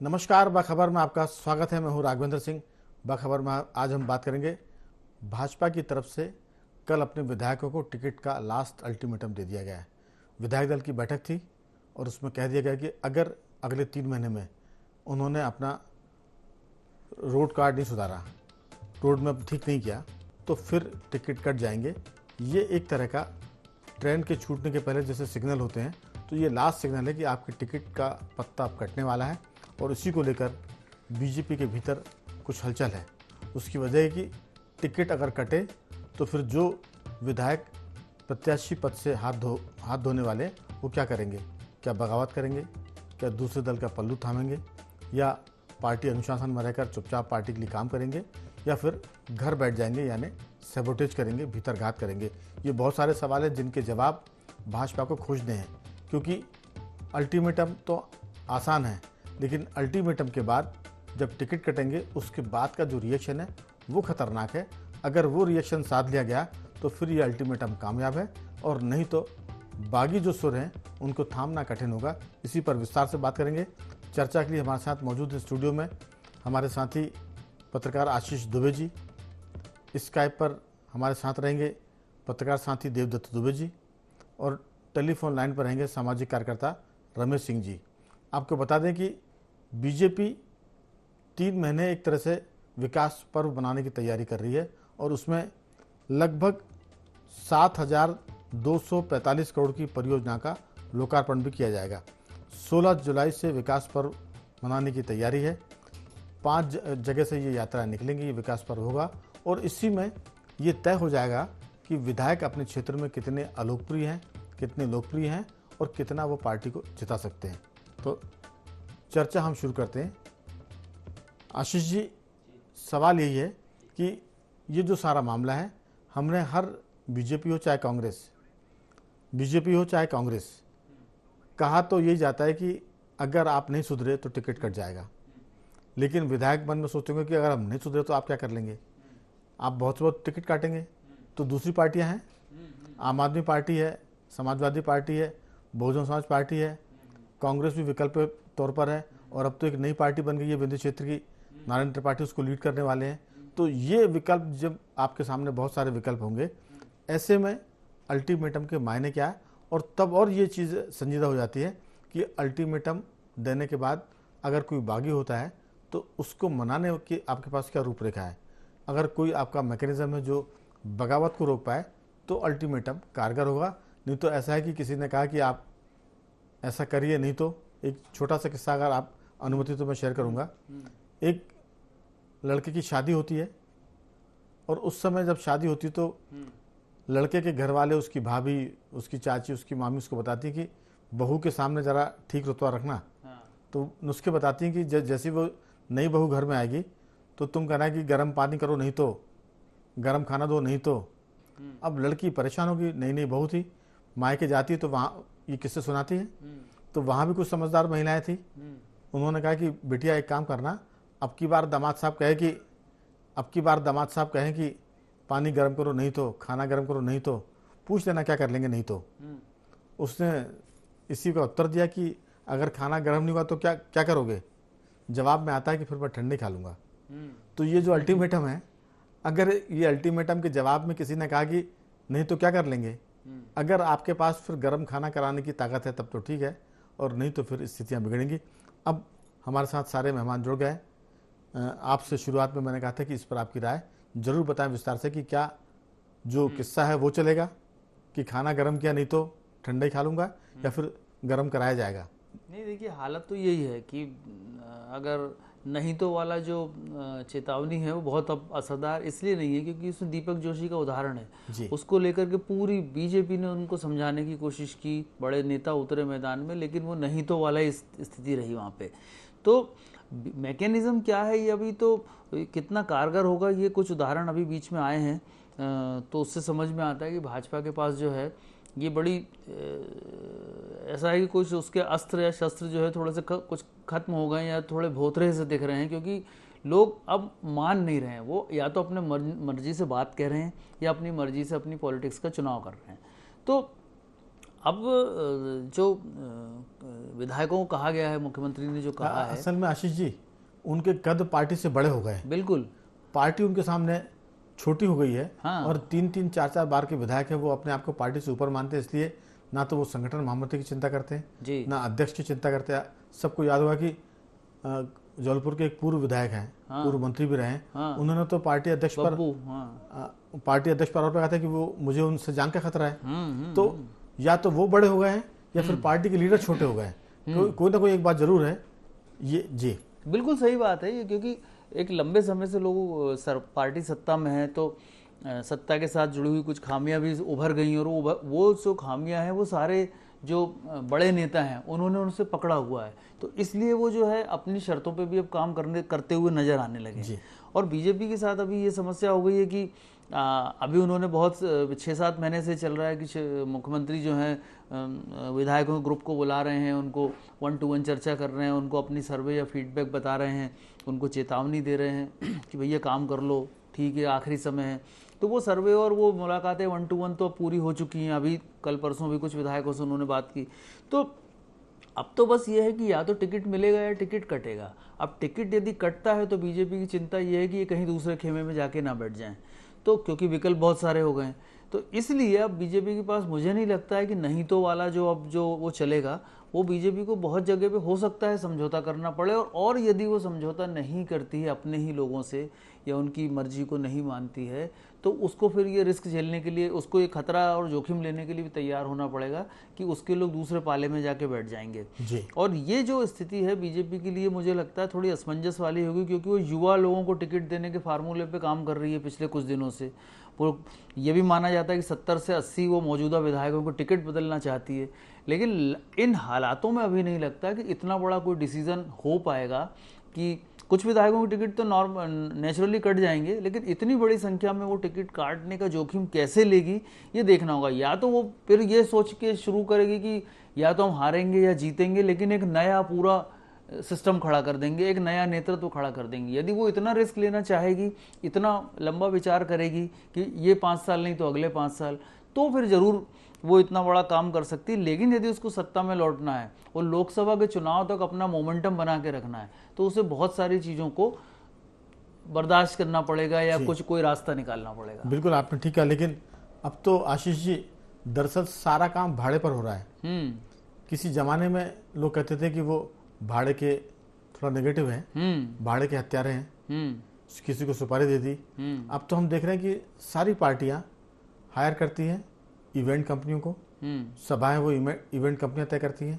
नमस्कार, बखबर में आपका स्वागत है। मैं हूं राघवेंद्र सिंह। बखबर में आज हम बात करेंगे भाजपा की तरफ से कल अपने विधायकों को टिकट का लास्ट अल्टीमेटम दे दिया गया है। विधायक दल की बैठक थी और उसमें कह दिया गया कि अगर अगले 3 महीने में उन्होंने अपना रोड कार्ड नहीं सुधारा, रोड मैप ठीक नहीं किया, तो फिर टिकट कट जाएंगे। ये एक तरह का ट्रेन के छूटने के पहले जैसे सिग्नल होते हैं, तो ये लास्ट सिग्नल है कि आपके टिकट का पत्ता अब कटने वाला है। और इसी को लेकर बीजेपी के भीतर कुछ हलचल है। उसकी वजह है कि टिकट अगर कटे तो फिर जो विधायक प्रत्याशी पद से हाथ धोने वाले वो क्या करेंगे? क्या बगावत करेंगे? क्या दूसरे दल का पल्लू थामेंगे? या पार्टी अनुशासन में रहकर चुपचाप पार्टी के लिए काम करेंगे? या फिर घर बैठ जाएंगे, यानी सैबोटेज करेंगे, भीतर घात करेंगे? ये बहुत सारे सवाल हैं जिनके जवाब भाजपा को खोजने हैं, क्योंकि अल्टीमेटम तो आसान है, लेकिन अल्टीमेटम के बाद जब टिकट कटेंगे उसके बाद का जो रिएक्शन है वो खतरनाक है। अगर वो रिएक्शन साध लिया गया तो फिर ये अल्टीमेटम कामयाब है, और नहीं तो बागी जो सुर हैं उनको थामना कठिन होगा। इसी पर विस्तार से बात करेंगे। चर्चा के लिए हमारे साथ मौजूद है स्टूडियो में हमारे साथी पत्रकार आशीष दुबे जी। स्काइप पर हमारे साथ रहेंगे पत्रकार साथी देवदत्त दुबे जी, और टेलीफोन लाइन पर रहेंगे सामाजिक कार्यकर्ता रमेश सिंह जी। आपको बता दें कि बीजेपी 3 महीने एक तरह से विकास पर्व बनाने की तैयारी कर रही है, और उसमें लगभग 7,245 करोड़ की परियोजना का लोकार्पण भी किया जाएगा। 16 जुलाई से विकास पर्व मनाने की तैयारी है। 5 जगह से ये यात्रा निकलेंगी, ये विकास पर्व होगा, और इसी में ये तय हो जाएगा कि विधायक अपने क्षेत्र में कितने अलोकप्रिय हैं, कितने लोकप्रिय हैं, और कितना वो पार्टी को जिता सकते हैं। तो चर्चा हम शुरू करते हैं। आशीष जी, सवाल यही है कि ये जो सारा मामला है, हमने हर बीजेपी हो चाहे कांग्रेस, कहा तो यही जाता है कि अगर आप नहीं सुधरे तो टिकट कट जाएगा। लेकिन विधायक मन में सोचेंगे कि अगर हम नहीं सुधरे तो आप क्या कर लेंगे? आप बहुत से बहुत टिकट काटेंगे। तो दूसरी पार्टियां हैं, आम आदमी पार्टी है, समाजवादी पार्टी है, बहुजन समाज पार्टी है, कांग्रेस भी विकल्प के तौर पर है, और अब तो एक नई पार्टी बन गई है विंध्य क्षेत्र की, नारायण त्रिपाठी उसको लीड करने वाले हैं। तो ये विकल्प, जब आपके सामने बहुत सारे विकल्प होंगे, ऐसे में अल्टीमेटम के मायने क्या है? और तब और ये चीज़ संजीदा हो जाती है कि अल्टीमेटम देने के बाद अगर कोई बागी होता है तो उसको मनाने की आपके पास क्या रूपरेखा है? अगर कोई आपका मैकेनिज्म है जो बगावत को रोक पाए तो अल्टीमेटम कारगर होगा। नहीं तो ऐसा है कि किसी ने कहा कि आप ऐसा करिए, नहीं तो एक छोटा सा किस्सा अगर आप अनुमति तो मैं शेयर करूंगा। एक लड़के की शादी होती है, और उस समय जब शादी होती है तो लड़के के घर वाले, उसकी भाभी, उसकी चाची, उसकी मामी उसको बताती है कि बहू के सामने ज़रा ठीक रुतबा रखना। तो नुस्खे बताती हैं कि जैसी वो नई बहू घर में आएगी तो तुम कहना है कि गर्म पानी करो, नहीं तो गर्म खाना दो, नहीं तो। अब लड़की परेशान होगी, नई नई बहू थी, मायके जाती है तो वहाँ ये किससे सुनाती है। तो वहाँ भी कुछ समझदार महिलाएं थी, उन्होंने कहा कि बिटिया एक काम करना, अब की बार दामाद साहब कहें कि पानी गर्म करो, नहीं तो खाना गर्म करो, नहीं तो पूछ लेना क्या कर लेंगे, नहीं तो। उसने इसी का उत्तर दिया कि अगर खाना गर्म नहीं हुआ तो क्या क्या करोगे? जवाब में आता है कि फिर मैं ठंडे खा लूँगा। तो ये जो अल्टीमेटम है, अगर ये अल्टीमेटम के जवाब में किसी ने कहा कि नहीं तो क्या कर लेंगे, अगर आपके पास फिर गर्म खाना कराने की ताकत है तब तो ठीक है, और नहीं तो फिर स्थितियां बिगड़ेंगी। अब हमारे साथ सारे मेहमान जुड़ गए। आपसे शुरुआत में मैंने कहा था कि इस पर आपकी राय जरूर बताएं विस्तार से कि क्या जो किस्सा है वो चलेगा कि खाना गर्म किया नहीं तो ठंडा ही खा लूँगा, या फिर गर्म कराया जाएगा? नहीं, देखिए, हालत तो यही है कि अगर नहीं तो वाला जो चेतावनी है वो बहुत अब असरदार इसलिए नहीं है क्योंकि उसमें दीपक जोशी का उदाहरण है। उसको लेकर के पूरी बीजेपी ने उनको समझाने की कोशिश की, बड़े नेता उतरे मैदान में, लेकिन वो नहीं तो वाला स्थिति रही वहाँ पे। तो मैकेनिज्म क्या है ये अभी तो कितना कारगर होगा, ये कुछ उदाहरण अभी बीच में आए हैं, तो उससे समझ में आता है कि भाजपा के पास जो है ये बड़ी ऐसा है कि कुछ उसके अस्त्र या शस्त्र जो है थोड़े से कुछ खत्म हो गए या थोड़े भोथरे से दिख रहे हैं, क्योंकि लोग अब मान नहीं रहे हैं। वो या तो अपने मर्जी से बात कह रहे हैं या अपनी मर्जी से अपनी पॉलिटिक्स का चुनाव कर रहे हैं। तो अब जो विधायकों को कहा गया है, मुख्यमंत्री ने जो कहा है, असल में आशीष जी, उनके कद पार्टी से बड़े हो गए। बिल्कुल, पार्टी उनके सामने छोटी हो गई है। हाँ। और 3-3, 4-4 बार के विधायक है, वो अपने आप को पार्टी से ऊपर मानते हैं। इसलिए ना तो वो संगठन महामंत्री की चिंता करते हैं जी, ना अध्यक्ष की चिंता करते हैं। सबको याद होगा कि जबलपुर के एक पूर्व विधायक हैं, हाँ, पूर्व मंत्री भी रहे हैं, हाँ, उन्होंने तो पार्टी अध्यक्ष पर हाँ, पार्टी अध्यक्ष पर आरोप लगाया था कि वो मुझे उनसे जान का खतरा है। तो हम्म, या तो वो बड़े हो गए हैं या फिर पार्टी के लीडर छोटे हो गए हैं। कोई ना कोई एक बात जरूर है ये जी। बिल्कुल सही बात है ये, क्योंकि एक लंबे समय से लोग पार्टी सत्ता में है, तो सत्ता के साथ जुड़ी हुई कुछ खामियां भी उभर गई, और वो जो खामियां हैं वो सारे जो बड़े नेता हैं उन्होंने उनसे पकड़ा हुआ है। तो इसलिए वो जो है अपनी शर्तों पे भी अब काम करते हुए नजर आने लगे जी। और बीजेपी के साथ अभी ये समस्या हो गई है कि अभी उन्होंने बहुत 6-7 महीने से चल रहा है कि मुख्यमंत्री जो हैं विधायकों के ग्रुप को बुला रहे हैं, उनको 1-to-1 चर्चा कर रहे हैं, उनको अपनी सर्वे या फीडबैक बता रहे हैं, उनको चेतावनी दे रहे हैं कि भैया काम कर लो, ठीक है आखिरी समय है। तो वो सर्वे और वो मुलाकातें 1-to-1 तो पूरी हो चुकी हैं। अभी कल परसों भी कुछ विधायकों से उन्होंने बात की। तो अब तो बस ये है कि या तो टिकट मिलेगा या टिकट कटेगा। अब टिकट यदि कटता है तो बीजेपी की चिंता ये है कि ये कहीं दूसरे खेमे में जाके ना बैठ जाएं, तो क्योंकि विकल्प बहुत सारे हो गए हैं। तो इसलिए अब बीजेपी के पास मुझे नहीं लगता है कि नहीं तो वाला जो वो चलेगा, वो बीजेपी को बहुत जगह पे हो सकता है समझौता करना पड़े, और यदि वो समझौता नहीं करती है अपने ही लोगों से या उनकी मर्जी को नहीं मानती है, तो उसको फिर ये रिस्क झेलने के लिए, उसको ये खतरा और जोखिम लेने के लिए भी तैयार होना पड़ेगा कि उसके लोग दूसरे पाले में जाके बैठ जाएंगे जी। और ये जो स्थिति है बीजेपी के लिए मुझे लगता है थोड़ी असमंजस वाली होगी, क्योंकि वो युवा लोगों को टिकट देने के फार्मूले पे काम कर रही है पिछले कुछ दिनों से। वो ये भी माना जाता है कि 70 से 80 वो मौजूदा विधायकों को टिकट बदलना चाहती है, लेकिन इन हालातों में अभी नहीं लगता कि इतना बड़ा कोई डिसीजन हो पाएगा कि कुछ विधायकों की टिकट तो नेचुरली कट जाएंगे, लेकिन इतनी बड़ी संख्या में वो टिकट काटने का जोखिम कैसे लेगी ये देखना होगा। या तो वो फिर ये सोच के शुरू करेगी कि या तो हम हारेंगे या जीतेंगे, लेकिन एक नया पूरा सिस्टम खड़ा कर देंगे, एक नया नेतृत्व खड़ा कर देंगे। यदि वो इतना रिस्क लेना चाहेगी, इतना लंबा विचार करेगी कि ये 5 साल नहीं तो अगले 5 साल, तो फिर जरूर वो इतना बड़ा काम कर सकती है। लेकिन यदि उसको सत्ता में लौटना है और लोकसभा के चुनाव तक अपना मोमेंटम बना के रखना है, तो उसे बहुत सारी चीज़ों को बर्दाश्त करना पड़ेगा या कोई रास्ता निकालना पड़ेगा। बिल्कुल आपने ठीक कहा, लेकिन अब तो आशीष जी दरअसल सारा काम भाड़े पर हो रहा है। किसी जमाने में लोग कहते थे कि वो भाड़े के थोड़ा नेगेटिव हैं, भाड़े के हत्यारे हैं, किसी को सुपारी दे दी। अब तो हम देख रहे हैं कि सारी पार्टियां हायर करती हैं इवेंट कंपनियों को, सभाएं वो इवेंट कंपनियां तय करती हैं,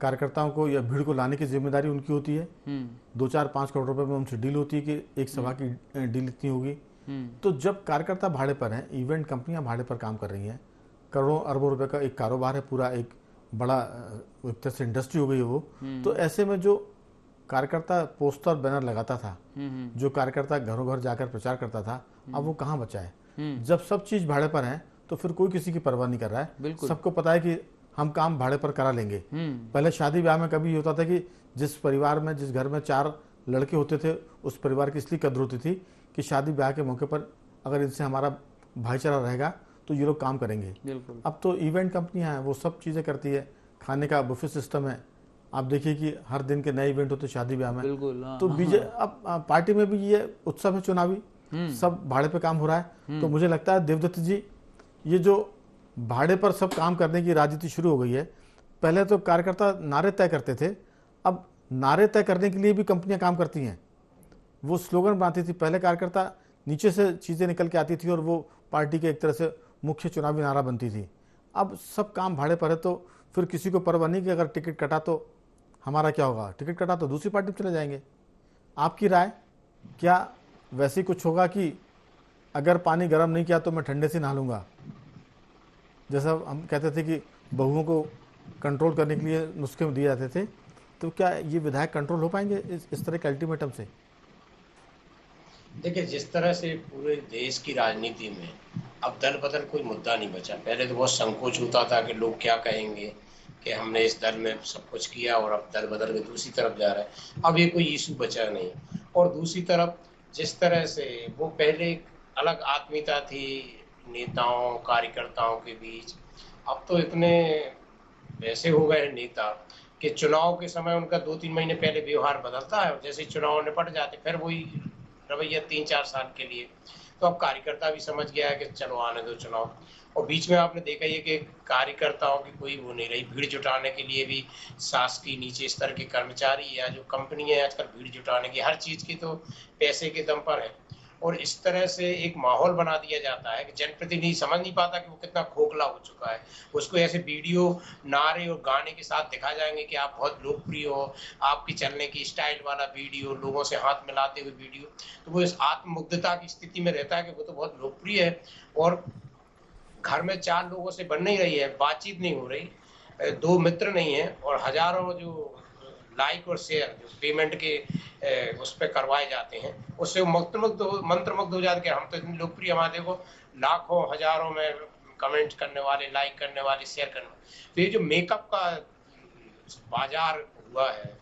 कार्यकर्ताओं को या भीड़ को लाने की जिम्मेदारी उनकी होती है। 2-4-5 करोड़ रुपए में उनसे डील होती है कि एक सभा की डील इतनी होगी। तो जब कार्यकर्ता भाड़े पर हैं, इवेंट कंपनियां भाड़े पर काम कर रही हैं, करोड़ों अरबों रुपए का एक कारोबार है, पूरा एक बड़ा एक तरह से इंडस्ट्री हो गई है वो। तो ऐसे में जो कार्यकर्ता पोस्टर बैनर लगाता था, जो कार्यकर्ता घरों घर जाकर प्रचार करता था, अब वो कहाँ बचा है। जब सब चीज भाड़े पर है तो फिर कोई किसी की परवाह नहीं कर रहा है। सबको पता है कि हम काम भाड़े पर करा लेंगे। पहले शादी ब्याह में कभी होता था कि जिस परिवार में, जिस घर में 4 लड़के होते थे, उस परिवार की इसलिए कद्र होती थी कि शादी ब्याह के मौके पर अगर इनसे हमारा भाईचारा रहेगा तो ये लोग काम करेंगे। अब तो इवेंट कंपनियां हैं, वो सब चीजें करती है, खाने का बुफे सिस्टम है। आप देखिए कि हर दिन के नए इवेंट होते शादी ब्याह में। तो अब पार्टी में भी ये उत्सव है चुनावी, सब भाड़े पे काम हो रहा है। तो मुझे लगता है देवदत्त जी, ये जो भाड़े पर सब काम करने की राजनीति शुरू हो गई है। पहले तो कार्यकर्ता नारे तय करते थे, अब नारे तय करने के लिए भी कंपनियां काम करती हैं। वो स्लोगन बनाती थी, पहले कार्यकर्ता नीचे से चीजें निकल के आती थी और वो पार्टी के एक तरह से मुख्य चुनावी नारा बनती थी। अब सब काम भाड़े पर है, तो फिर किसी को परवाह नहीं कि अगर टिकट कटा तो हमारा क्या होगा, टिकट कटा तो दूसरी पार्टी में चले जाएंगे। आपकी राय क्या वैसे कुछ होगा कि अगर पानी गर्म नहीं किया तो मैं ठंडे से नहा लूंगा, जैसा हम कहते थे कि बहुओं को कंट्रोल करने के लिए नुस्खे दिए जाते थे, तो क्या ये विधायक कंट्रोल हो पाएंगे इस तरह के अल्टीमेटम से? देखिए, जिस तरह से पूरे देश की राजनीति में अब दल बदल कोई मुद्दा नहीं बचा। पहले तो बहुत संकोच होता था कि लोग क्या कहेंगे कि हमने इस दल में सब कुछ किया और अब दल बदल के दूसरी तरफ जा रहा है। अब ये कोई इशू बचा नहीं। और दूसरी तरफ जिस तरह से वो पहले अलग आत्मीयता थी नेताओं कार्यकर्ताओं के बीच, अब तो इतने वैसे हो गए नेता कि चुनाव के समय उनका 2-3 महीने पहले व्यवहार बदलता है, जैसे चुनाव निपट जाते फिर वही रवैया 3-4 साल के लिए। तो अब कार्यकर्ता भी समझ गया है कि चलो आने दो चुनाव। और बीच में आपने देखा ही है कि कार्यकर्ताओं की कोई वो नहीं रही, भीड़ जुटाने के लिए भी शासकीय नीचे स्तर के कर्मचारी या जो कंपनी है आजकल भीड़ जुटाने की हर चीज की तो पैसे के दम पर है। और इस तरह से एक माहौल बना दिया जाता है कि जनप्रतिनिधि समझ नहीं पाता कि वो कितना खोखला हो चुका है। उसको ऐसे वीडियो नारे और गाने के साथ दिखा जाएंगे कि आप बहुत लोकप्रिय हो, आपकी चलने की स्टाइल वाला वीडियो, लोगों से हाथ मिलाते हुए वीडियो, तो वो इस आत्ममुग्धता की स्थिति में रहता है कि वो तो बहुत लोकप्रिय है। और घर में 4 लोगों से बन नहीं रही है, बातचीत नहीं हो रही, 2 मित्र नहीं है, और हजारों जो लाइक और शेयर जो पेमेंट के उस पे करवाए जाते हैं, उससे वो मंत्रमुग्ध हो जाते हैं कि हम तो इतनी लोकप्रिय, हमारे देखो लाखों हजारों में कमेंट करने वाले, लाइक करने वाले, शेयर करने वाले। तो ये जो मेकअप का बाजार हुआ है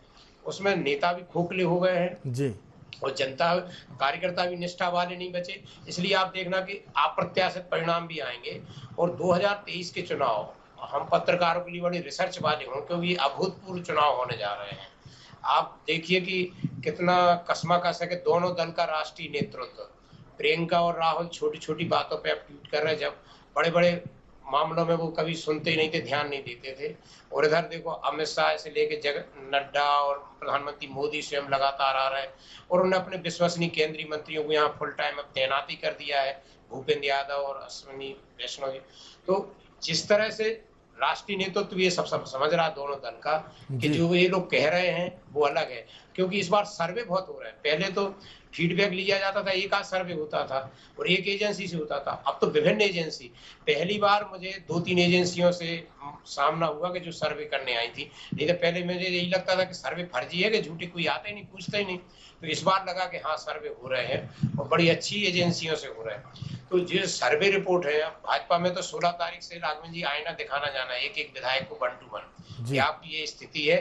उसमें नेता भी खोखले हो गए हैं जी। और जनता कार्यकर्ता भी निष्ठा वाले नहीं बचे। इसलिए आप देखना कि अप्रत्याशित परिणाम भी आएंगे। और 2023 के चुनाव हम पत्रकारों के लिए बड़ी रिसर्च वाले हों, क्योंकि अभूतपूर्व चुनाव होने जा रहे हैं। आप देखिए कि कितना कशमकश है कि दोनों दल का राष्ट्रीय नेतृत्व, प्रियंका और राहुल छोटी छोटी बातों पे अब ट्वीट कर रहे हैं, जब बड़े बड़े मामलों में वो कभी सुनते ही नहीं थे, ध्यान नहीं देते थे। और इधर देखो अमित शाह से लेके नड्डा और प्रधानमंत्री मोदी स्वयं लगातार आ रहे हैं, और उन्होंने अपने विश्वसनीय केंद्रीय मंत्रियों को यहाँ फुल टाइम अब तैनाती कर दिया है, भूपेंद्र यादव और अश्विनी वैष्णव जी। तो जिस तरह से राष्ट्रीय नेतृत्व ये सब समझ रहा है दोनों दल का कि जी। जो ये लोग कह रहे हैं वो अलग है। क्योंकि इस बार सर्वे बहुत हो रहे हैं, पहले तो फीडबैक लिया जाता था, एक आध सर्वे होता था और एक एजेंसी से होता था, अब तो विभिन्न एजेंसी। पहली बार मुझे 2-3 एजेंसियों से सामना हुआ कि जो सर्वे करने आई थी, नहीं तो पहले मुझे यही लगता था कि सर्वे फर्जी है कि झूठे, कोई आते ही नहीं, पूछते ही नहीं। तो इस बार लगा कि हाँ सर्वे हो रहे हैं और बड़ी अच्छी एजेंसियों से हो रहे हैं। तो जो सर्वे रिपोर्ट है, भाजपा में तो 16 तारीख से राघवन जी आईना दिखाना जाना है एक एक विधायक को 1 to 1 कि जी। आपकी ये स्थिति है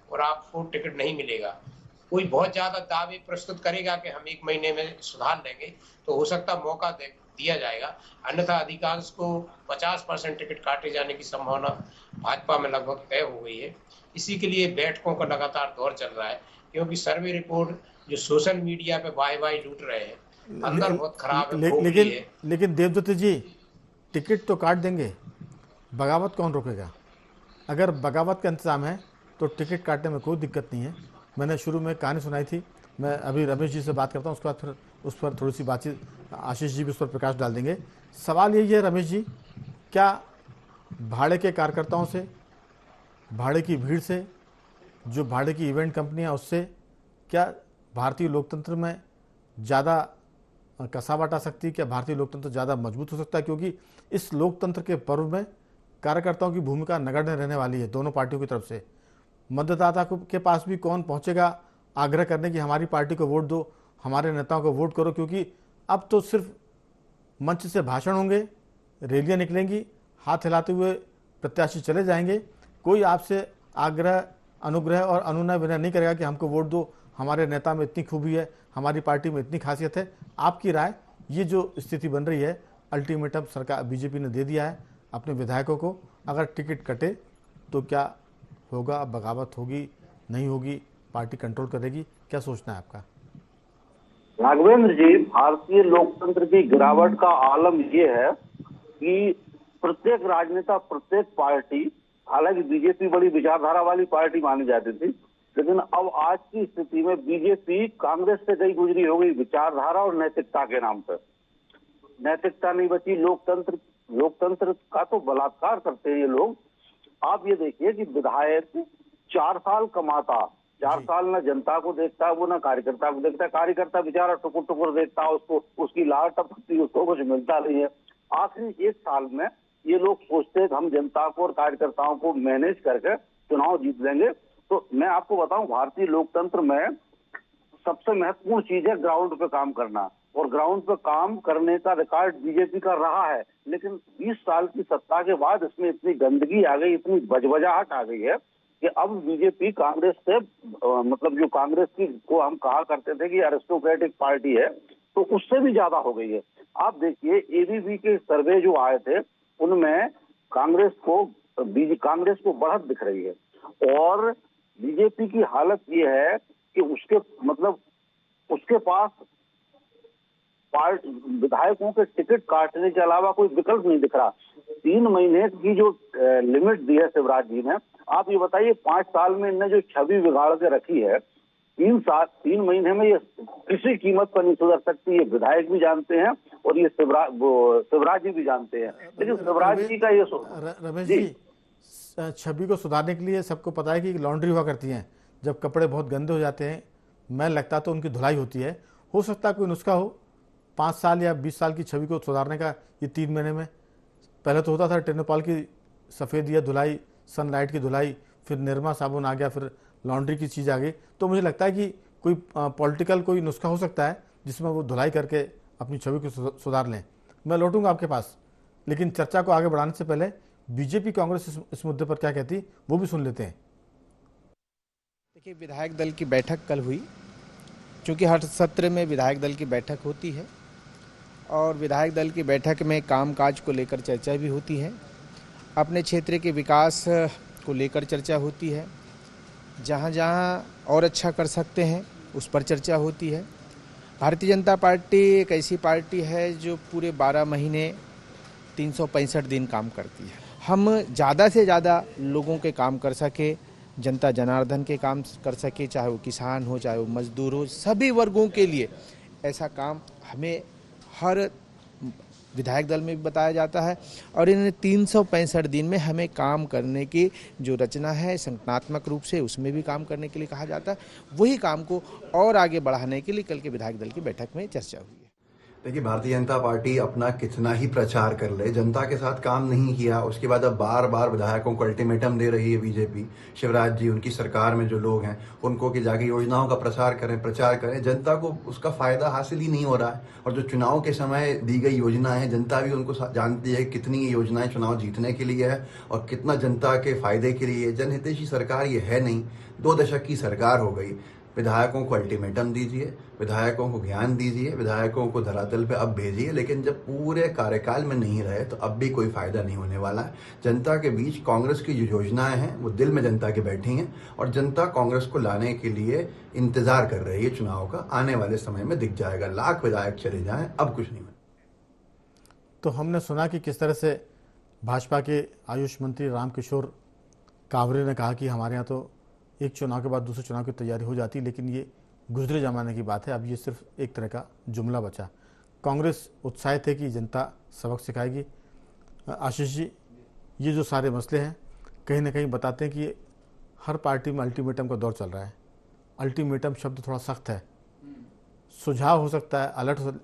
और आपको टिकट नहीं मिलेगा। कोई बहुत ज्यादा दावे प्रस्तुत करेगा कि हम 1 महीने में सुधार लेंगे, तो हो सकता मौका दिया जाएगा, अन्यथा अधिकांश को 50% टिकट काटे जाने की संभावना भाजपा में लगभग तय हो गई है। इसी के लिए बैठकों का लगातार दौर चल रहा है, क्योंकि सर्वे रिपोर्ट जो सोशल मीडिया पे वाई वाई लूट रहे हैं, अंदर बहुत खराब है, खोखली है। लेकिन देवदत्त जी, टिकट तो काट देंगे, बगावत कौन रोकेगा? अगर बगावत का इंतज़ाम है तो टिकट काटने में कोई दिक्कत नहीं है। मैंने शुरू में कहानी सुनाई थी, मैं अभी रमेश जी से बात करता हूँ, उसके बाद फिर उस पर थोड़ी सी बातचीत, आशीष जी भी उस पर प्रकाश डाल देंगे। सवाल यही है रमेश जी, क्या भाड़े के कार्यकर्ताओं से, भाड़े की भीड़ से, जो भाड़े की इवेंट कंपनियां, उससे क्या भारतीय लोकतंत्र में ज़्यादा कसावट आ सकती है? क्या भारतीय लोकतंत्र ज़्यादा मजबूत हो सकता है? क्योंकि इस लोकतंत्र के पर्व में कार्यकर्ताओं की भूमिका नगण्य रहने वाली है दोनों पार्टियों की तरफ से। मतदाता के पास भी कौन पहुंचेगा आग्रह करने की हमारी पार्टी को वोट दो, हमारे नेताओं को वोट करो? क्योंकि अब तो सिर्फ मंच से भाषण होंगे, रैलियां निकलेंगी, हाथ हिलाते हुए प्रत्याशी चले जाएंगे, कोई आपसे आग्रह, अनुग्रह और अनुनय विनय नहीं करेगा कि हमको वोट दो, हमारे नेता में इतनी खूबी है, हमारी पार्टी में इतनी खासियत है। आपकी राय, ये जो स्थिति बन रही है, अल्टीमेटम सरकार बीजेपी ने दे दिया है अपने विधायकों को, अगर टिकट कटे तो क्या होगा? बगावत होगी, नहीं होगी, पार्टी कंट्रोल करेगी? क्या सोचना है आपका? राघवेंद्र जी, भारतीय लोकतंत्र की गिरावट का आलम ये है कि प्रत्येक राजनेता, प्रत्येक पार्टी, हालांकि बीजेपी बड़ी विचारधारा वाली पार्टी मानी जाती थी, लेकिन अब आज की स्थिति में बीजेपी कांग्रेस से कहीं गुजरी हो गई विचारधारा और नैतिकता के नाम पर। नैतिकता नहीं बची, लोकतंत्र का तो बलात्कार करते हैं ये लोग। आप ये देखिए कि विधायक 4 साल कमाता, 4 साल ना जनता को देखता है वो, ना कार्यकर्ता को देखता है। कार्यकर्ता बेचारा टुकुर टुकुर देखता है उसको, उसकी लार टपकती, उसको कुछ मिलता नहीं है। आखिरी 1 साल में ये लोग सोचते हैं कि हम जनता को और कार्यकर्ताओं को मैनेज करके चुनाव जीत लेंगे। तो मैं आपको बताऊं, भारतीय लोकतंत्र में सबसे महत्वपूर्ण चीज है ग्राउंड पे काम करना, और ग्राउंड पे काम करने का रिकॉर्ड बीजेपी का रहा है। लेकिन 20 साल की सत्ता के बाद इसमें इतनी गंदगी आ गई, इतनी बजबजाहट आ गई है कि अब बीजेपी कांग्रेस से मतलब जो कांग्रेस की को हम कहा करते थे कि एरिस्टोक्रेटिक पार्टी है, तो उससे भी ज्यादा हो गई है। आप देखिए एबीपी के सर्वे जो आए थे उनमें कांग्रेस को बढ़त दिख रही है। और बीजेपी की हालत ये है कि उसके पास विधायकों के टिकट काटने के अलावा कोई विकल्प नहीं दिख रहा। 3 महीने की जो लिमिट दी है शिवराज जी ने, आप ये बताइए 5 साल में इनने जो छवि बिगाड़ के रखी है, 3 महीने में ये किसी कीमत पर नहीं सुधर सकती। ये विधायक भी जानते हैं और ये शिवराज जी भी जानते हैं। लेकिन शिवराज जी का ये रमेश जी, छवि को सुधारने के लिए सबको पता है कि लॉन्ड्री हुआ करती है। जब कपड़े बहुत गंदे हो जाते हैं, मैल लगता तो उनकी धुलाई होती है। हो सकता है कोई नुस्खा हो 5 साल या 20 साल की छवि को सुधारने का, ये 3 महीने में। पहले तो होता था टेर्नोपाल की सफ़ेद या धुलाई, सनलाइट की धुलाई, फिर निरमा साबुन आ गया, फिर लॉन्ड्री की चीज़ आ गई। तो मुझे लगता है कि कोई पॉलिटिकल कोई नुस्खा हो सकता है जिसमें वो धुलाई करके अपनी छवि को सुधार लें। मैं लौटूंगा आपके पास, लेकिन चर्चा को आगे बढ़ाने से पहले बीजेपी कांग्रेस इस मुद्दे पर क्या कहती वो भी सुन लेते हैं। देखिए, विधायक दल की बैठक कल हुई, क्योंकि हर सत्र में विधायक दल की बैठक होती है और विधायक दल की बैठक में कामकाज को लेकर चर्चा भी होती है, अपने क्षेत्र के विकास को लेकर चर्चा होती है, जहाँ जहाँ और अच्छा कर सकते हैं उस पर चर्चा होती है। भारतीय जनता पार्टी एक ऐसी पार्टी है जो पूरे 12 महीने 365 दिन काम करती है। हम ज़्यादा से ज़्यादा लोगों के काम कर सके, जनता जनार्दन के काम कर सके, चाहे वो किसान हो, चाहे वो मजदूर हो, सभी वर्गों के लिए ऐसा काम हमें हर विधायक दल में भी बताया जाता है। और इन 365 दिन में हमें काम करने की जो रचना है संगठनात्मक रूप से, उसमें भी काम करने के लिए कहा जाता है। वही काम को और आगे बढ़ाने के लिए कल के विधायक दल की बैठक में चर्चा हुई है। देखिए, भारतीय जनता पार्टी अपना कितना ही प्रचार कर ले, जनता के साथ काम नहीं किया, उसके बाद अब बार बार विधायकों को अल्टीमेटम दे रही है बीजेपी, शिवराज जी, उनकी सरकार में जो लोग हैं उनको कि जाके योजनाओं का प्रचार करें। जनता को उसका फायदा हासिल ही नहीं हो रहा है। और जो चुनाव के समय दी गई योजनाएं हैं, जनता भी उनको जानती है कितनी योजनाएं चुनाव जीतने के लिए है और कितना जनता के फायदे के लिए। जनहितैषी सरकार ये है नहीं। 2 दशक की सरकार हो गई। विधायकों को अल्टीमेटम दीजिए, विधायकों को ज्ञान दीजिए, विधायकों को धरातल पे अब भेजिए, लेकिन जब पूरे कार्यकाल में नहीं रहे तो अब भी कोई फायदा नहीं होने वाला है। जनता के बीच कांग्रेस की जो योजनाएं हैं वो दिल में जनता के बैठी हैं और जनता कांग्रेस को लाने के लिए इंतजार कर रही है चुनाव का। आने वाले समय में दिख जाएगा, लाख विधायक चले जाएं, अब कुछ नहीं है। तो हमने सुना कि किस तरह से भाजपा के आयुष मंत्री रामकिशोर कावरे ने कहा कि हमारे यहाँ तो एक चुनाव के बाद दूसरे चुनाव की तैयारी हो जाती, लेकिन ये गुजरे ज़माने की बात है। अब ये सिर्फ एक तरह का जुमला बचा। कांग्रेस उत्साहित है कि जनता सबक सिखाएगी। आशीष जी, ये जो सारे मसले हैं कहीं ना कहीं बताते हैं कि हर पार्टी में अल्टीमेटम का दौर चल रहा है। अल्टीमेटम शब्द थोड़ा सख्त है, सुझाव हो सकता है,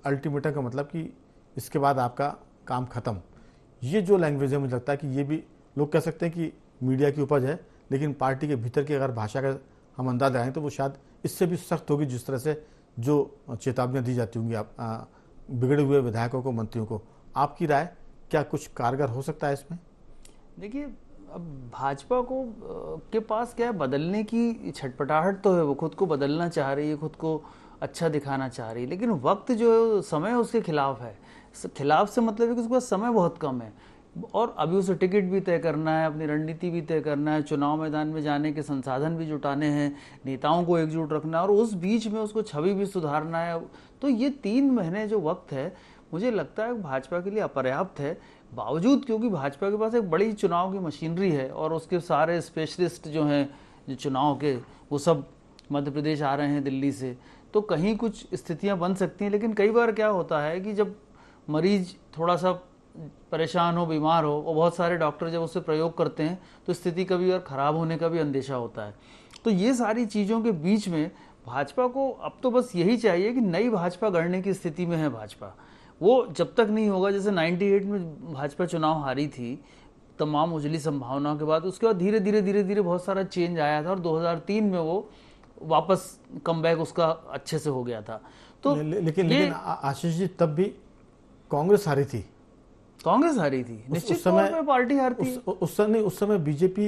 अल्टीमेटम का मतलब कि इसके बाद आपका काम ख़त्म। ये जो लैंग्वेज है, मुझे लगता है कि ये भी लोग कह सकते हैं कि मीडिया की उपज है, लेकिन पार्टी के भीतर की अगर भाषा का हम अंदाज लगाएं तो वो शायद इससे भी सख्त होगी, जिस तरह से जो चेतावनियाँ दी जाती होंगी बिगड़े हुए विधायकों को, मंत्रियों को। आपकी राय, क्या कुछ कारगर हो सकता है इसमें? देखिए, अब भाजपा को के पास क्या है, बदलने की छटपटाहट तो है, वो खुद को बदलना चाह रही है, खुद को अच्छा दिखाना चाह रही है, लेकिन वक्त जो समय उसके खिलाफ है। खिलाफ से मतलब है कि उसके पास समय बहुत कम है और अभी उसे टिकट भी तय करना है, अपनी रणनीति भी तय करना है, चुनाव मैदान में जाने के संसाधन भी जुटाने हैं, नेताओं को एकजुट रखना है और उस बीच में उसको छवि भी सुधारना है। तो ये 3 महीने जो वक्त है, मुझे लगता है भाजपा के लिए अपर्याप्त है। बावजूद क्योंकि भाजपा के पास एक बड़ी चुनाव की मशीनरी है और उसके सारे स्पेशलिस्ट जो हैं जो चुनाव के, वो सब मध्य प्रदेश आ रहे हैं दिल्ली से, तो कहीं कुछ स्थितियाँ बन सकती हैं। लेकिन कई बार क्या होता है कि जब मरीज थोड़ा सा परेशान हो, बीमार हो, और बहुत सारे डॉक्टर जब उससे प्रयोग करते हैं तो स्थिति कभी और ख़राब होने का भी अंदेशा होता है। तो ये सारी चीज़ों के बीच में भाजपा को अब तो बस यही चाहिए कि नई भाजपा गढ़ने की स्थिति में है भाजपा। वो जब तक नहीं होगा, जैसे 98 में भाजपा चुनाव हारी थी तमाम उजली संभावनाओं के बाद, उसके बाद धीरे धीरे बहुत सारा चेंज आया था और 2003 में वो वापस कमबैक उसका अच्छे से हो गया था। तो लेकिन आशीष जी, तब भी कांग्रेस हारी थी, निश्चित तौर पे पार्टी हारती। उस समय बीजेपी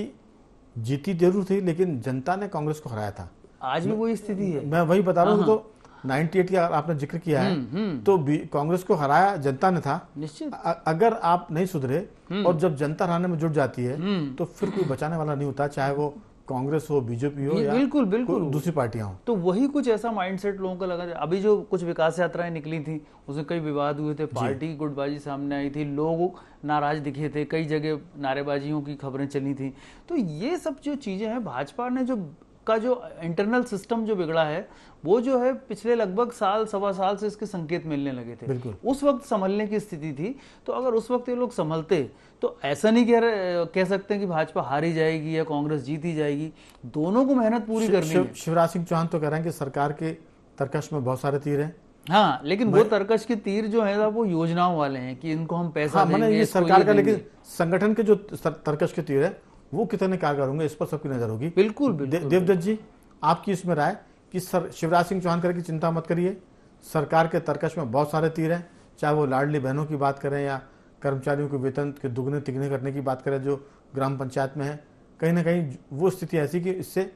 जीती जरूर थी, लेकिन जनता ने कांग्रेस को हराया था। आज भी वही स्थिति है, मैं वही बता रहा हूँ। तो 98 का आपने जिक्र किया है, तो कांग्रेस को हराया जनता ने था निश्चित। अगर आप नहीं सुधरे और जब जनता हराने में जुट जाती है तो फिर कोई बचाने वाला नहीं होता, चाहे वो कांग्रेस हो, बीजेपी हो या बिल्कुल बिल्कुल कोई दूसरी पार्टियां हो। तो वही कुछ ऐसा माइंडसेट लोगों का लगा। अभी जो कुछ विकास यात्राएं निकली थी उसमें कई विवाद हुए थे, पार्टी की गुटबाजी सामने आई थी, लोग नाराज दिखे थे, कई जगह नारेबाजियों की खबरें चली थी। तो ये सब जो चीजें हैं, भाजपा ने जो इंटरनल सिस्टम जो बिगड़ा है वो जो है पिछले लगभग साल सवा साल से इसके संकेत मिलने लगे थे। उस वक्त संभलने की स्थिति थी। तो अगर उस वक्त ये लोग संभलते तो ऐसा नहीं कह सकते कि भाजपा हारी जाएगी या कांग्रेस जीती जाएगी। दोनों को मेहनत पूरी करनी है। शिवराज सिंह चौहान तो कह रहे हैं कि सरकार के तरकश में बहुत सारे तीर हैं। हाँ, लेकिन वो तरकश के तीर जो है वो योजनाओं वाले हैं कि इनको हम पैसा देंगे, ये सरकार का, लेकिन संगठन के जो तरकश के तीर है वो कितने कारगर होंगे इस पर सबकी नजर होगी। बिल्कुल देवदत्त जी, आपकी इसमें राय कि शिवराज सिंह चौहान करें कि चिंता मत करिए, सरकार के तरकश में बहुत सारे तीर हैं, चाहे वो लाडली बहनों की बात करें या कर्मचारियों के वेतन के दुगने तिगने करने की बात करें जो ग्राम पंचायत में है, कहीं ना कहीं वो स्थिति ऐसी कि इससे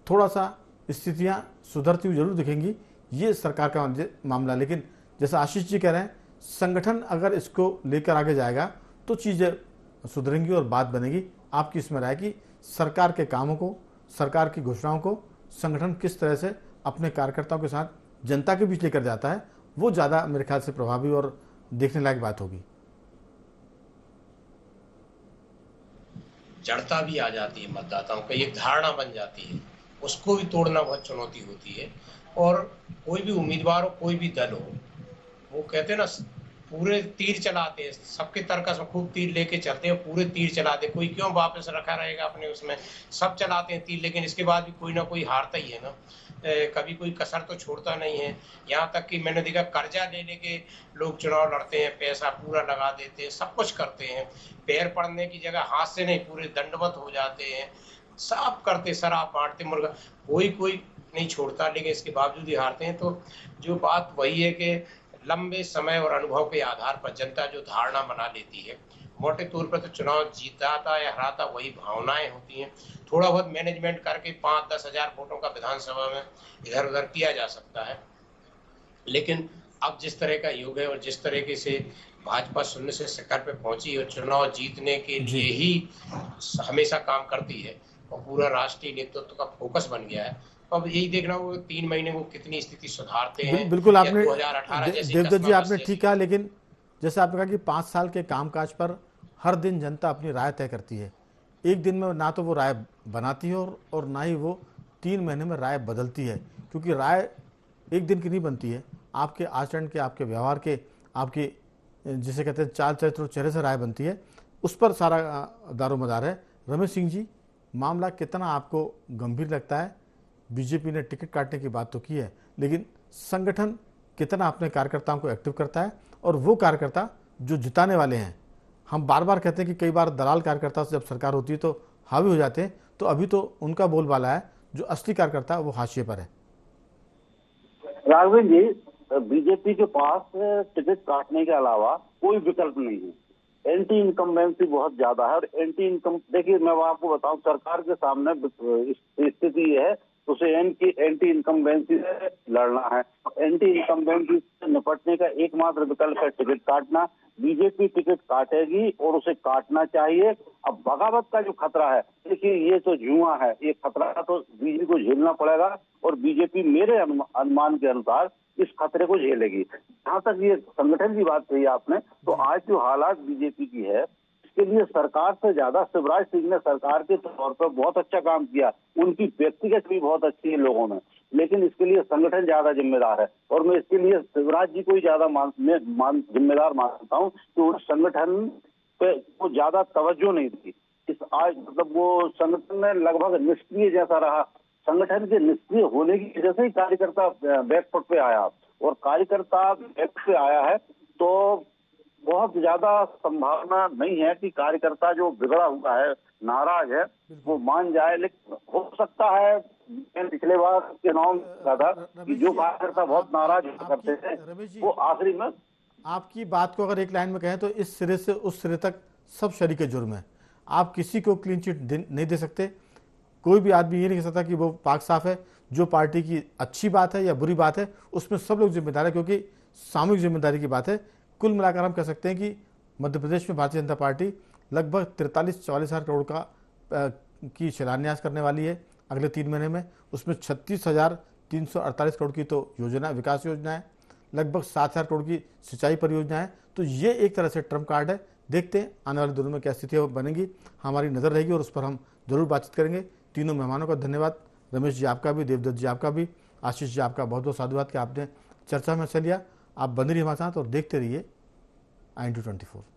थोड़ा सा स्थितियां सुधरती हुई जरूर दिखेंगी, ये सरकार का मामला। लेकिन जैसा आशीष जी कह रहे हैं, संगठन अगर इसको लेकर आगे जाएगा तो चीजें सुधरेंगी और बात बनेगी। आपकी इसमें राय कि सरकार के कामों को, सरकार की घोषणाओं को संगठन किस तरह से अपने कार्यकर्ताओं के साथ जनता के बीच लेकर जाता है, वो ज्यादा मेरे ख्याल से प्रभावी और देखने लायक बात होगी। जड़ता भी आ जाती है, मतदाताओं को एक धारणा बन जाती है, उसको भी तोड़ना बहुत चुनौती होती है। और कोई भी उम्मीदवार हो, कोई भी दल हो, वो कहते हैं ना पूरे तीर चलाते हैं, सबके तरकस में खूब तीर लेके चलते हैं, पूरे तीर चलाते, कोई क्यों वापस रखा रहेगा अपने उसमें, सब चलाते हैं तीर, लेकिन इसके बाद भी कोई ना कोई हारता ही है ना। कभी कोई कसर तो छोड़ता नहीं है। यहाँ तक कि मैंने देखा कर्जा ले लेके लोग चुनाव लड़ते हैं, पैसा पूरा लगा देते हैं, सब कुछ करते हैं, पैर पड़ने की जगह हाथ से नहीं पूरे दंडवत हो जाते हैं, सब करते, शराब बांटते, मुर्गा, कोई नहीं छोड़ता, लेकिन इसके बावजूद ही हारते हैं। तो जो बात वही है कि लंबे समय और अनुभव के आधार पर जनता जो धारणा बना लेती है, मोटे तौर पर तो चुनाव जीताता या हराता वही भावनाएं होती हैं। थोड़ा बहुत मैनेजमेंट करके 5-10 हजार वोटों का विधानसभा में इधर उधर किया जा सकता है, लेकिन अब जिस तरह का युग है और जिस तरीके से भाजपा शून्य से शिखर पे पहुंची और चुनाव जीतने के लिए ही हमेशा काम करती है और पूरा राष्ट्रीय नेतृत्व का फोकस बन गया है, तो अब यही देखना वो 3 महीने वो कितनी स्थिति सुधारते हैं। बिल्कुल, आपने 2018 देवदत्त जी आपने ठीक कहा, लेकिन जैसे आपने कहा कि 5 साल के कामकाज पर हर दिन जनता अपनी राय तय करती है। एक दिन में ना तो वो राय बनाती है और ना ही वो 3 महीने में राय बदलती है, क्योंकि राय एक दिन की नहीं बनती है, आपके आचरण के, आपके व्यवहार के, आपके जिसे कहते हैं चाल चरित्र और चेहरे से राय बनती है, उस पर सारा दारोमदार है। रमेश सिंह जी, मामला कितना आपको गंभीर लगता है? बीजेपी ने टिकट काटने की बात तो की है, लेकिन संगठन कितना अपने कार्यकर्ताओं को एक्टिव करता है? और वो कार्यकर्ता जो जिताने वाले हैं, हम बार बार कहते हैं कि कई बार दलाल कार्यकर्ता से जब सरकार होती है तो हावी हो जाते हैं, तो अभी तो उनका बोलबाला है, जो असली कार्यकर्ता वो हाशिए पर है। राघवेंद्र जी, बीजेपी के पास टिकट काटने के अलावा कोई विकल्प नहीं है। एंटी इनकम्बेंसी बहुत ज्यादा है और एंटी इनकम, देखिए मैं आपको बताऊं, सरकार के सामने स्थिति है, उसे एंटी इनकम्बेंसी से लड़ना है। एंटी इनकम्बेंसी से निपटने का एकमात्र विकल्प है टिकट काटना। बीजेपी टिकट काटेगी और उसे काटना चाहिए। अब बगावत का जो खतरा है, देखिए ये तो जुआ है, ये खतरा तो बीजेपी को झेलना पड़ेगा और बीजेपी मेरे अनुमान के अनुसार इस खतरे को झेलेगी। जहाँ तक ये संगठन की बात कही आपने, तो आज जो हालात बीजेपी की है, इसके लिए सरकार से ज्यादा शिवराज सिंह ने सरकार के तौर पर बहुत अच्छा काम किया, उनकी व्यक्तिगत भी बहुत अच्छी है लोगों में, लेकिन इसके लिए संगठन ज्यादा जिम्मेदार है। और मैं इसके लिए शिवराज जी को ही ज्यादा जिम्मेदार मानता हूँ कि उस संगठन पे को ज्यादा तवज्जो नहीं दी। इस आज मतलब वो संगठन में लगभग निष्क्रिय जैसा रहा। संगठन के निष्क्रिय होने की वजह से ही कार्यकर्ता बैकफुट पे आया, और कार्यकर्ता बैक पे आया है तो बहुत ज्यादा संभावना नहीं है कि कार्यकर्ता जो बिगड़ा हुआ है, नाराज है, वो मान जाए। लेकिन हो सकता है, पिछले बार चुनाव में था कि जो कार्यकर्ता बहुत नाराज करते थे वो आखिरी में। आपकी बात को अगर एक लाइन में कहें तो इस सिरे से उस सिरे तक सब शरीके जुर्म है। आप किसी को क्लीन चिट नहीं दे सकते। कोई भी आदमी ये नहीं कह सकता कि वो पाक साफ है। जो पार्टी की अच्छी बात है या बुरी बात है उसमें सब लोग जिम्मेदार है, क्योंकि सामूहिक जिम्मेदारी की बात है। कुल मिलाकर हम कह सकते हैं कि मध्य प्रदेश में भारतीय जनता पार्टी लगभग 43-44 हज़ार करोड़ की शिलान्यास करने वाली है अगले 3 महीने में। उसमें 36,348 करोड़ की तो योजना, विकास योजना है, लगभग 7,000 करोड़ की सिंचाई परियोजना है। तो ये एक तरह से ट्रम्प कार्ड है। देखते हैं आने वाले दिनों में क्या स्थिति बनेगी, हमारी नज़र रहेगी और उस पर हम जरूर बातचीत करेंगे। तीनों मेहमानों का धन्यवाद, रमेश जी आपका भी, देवदत्त जी आपका भी, आशीष जी आपका बहुत बहुत साधुवाद कि आपने चर्चा में हिस्सा लिया। आप बने रहिए हमारे साथ और देखते रहिए INTU 24।